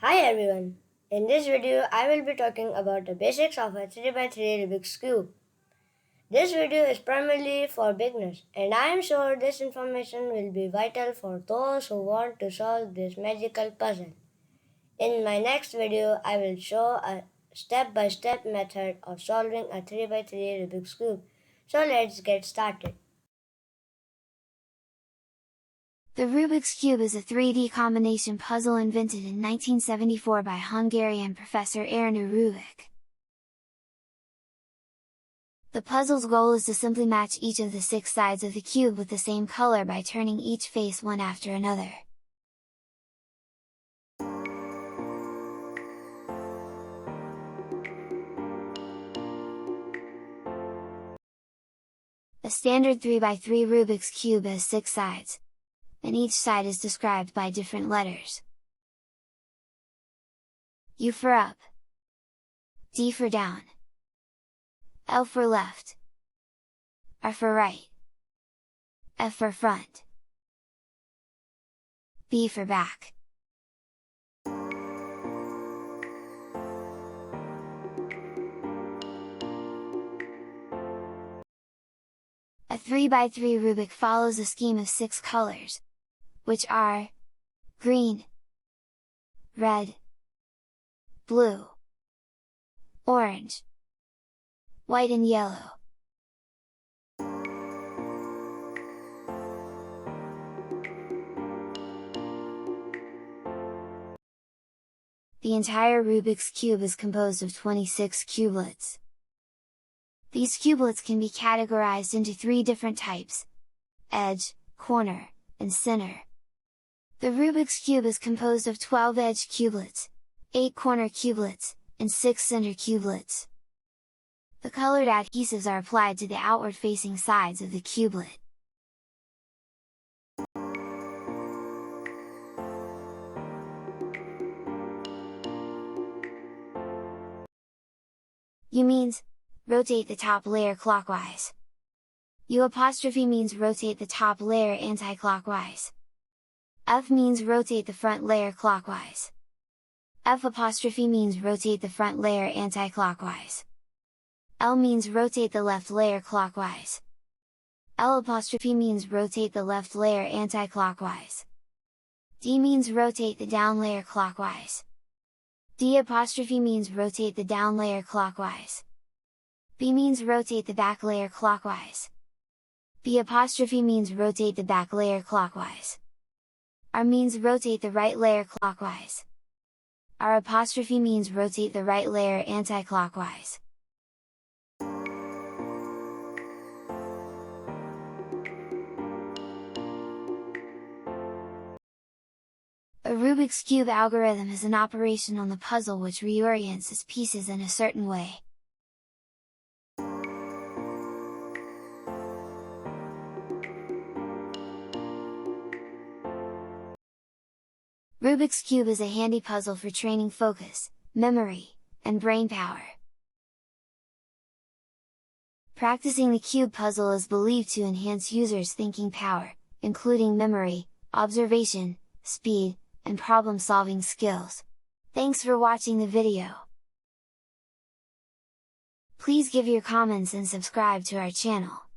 Hi everyone! In this video, I will be talking about the basics of a 3x3 Rubik's Cube. This video is primarily for beginners, and I am sure this information will be vital for those who want to solve this magical puzzle. In my next video, I will show a step-by-step method of solving a 3x3 Rubik's Cube. So let's get started. The Rubik's Cube is a 3D combination puzzle invented in 1974 by Hungarian professor Ernő Rubik. The puzzle's goal is to simply match each of the 6 sides of the cube with the same color by turning each face one after another. A standard 3x3 Rubik's Cube has 6 sides, and each side is described by different letters. U for up, D for down, L for left, R for right, F for front, B for back. A 3x3 Rubik follows a scheme of 6 colors, which are green, red, blue, orange, white and yellow. The entire Rubik's Cube is composed of 26 cubelets. These cubelets can be categorized into 3 different types: edge, corner, and center. The Rubik's Cube is composed of 12 edge cubelets, 8 corner cubelets, and 6 center cubelets. The colored adhesives are applied to the outward-facing sides of the cubelet. U means rotate the top layer clockwise. U' means rotate the top layer anti-clockwise. F means rotate the front layer clockwise. F' means rotate the front layer anti-clockwise. L means rotate the left layer clockwise. L' means rotate the left layer anti-clockwise. D means rotate the down layer clockwise. D' means rotate the down layer clockwise. B means rotate the back layer clockwise. B' means rotate the back layer clockwise. R means rotate the right layer clockwise. R' means rotate the right layer anti-clockwise. A Rubik's Cube algorithm is an operation on the puzzle which reorients its pieces in a certain way. Rubik's Cube is a handy puzzle for training focus, memory, and brain power. Practicing the cube puzzle is believed to enhance users' thinking power, including memory, observation, speed, and problem-solving skills. Thanks for watching the video! Please give your comments and subscribe to our channel.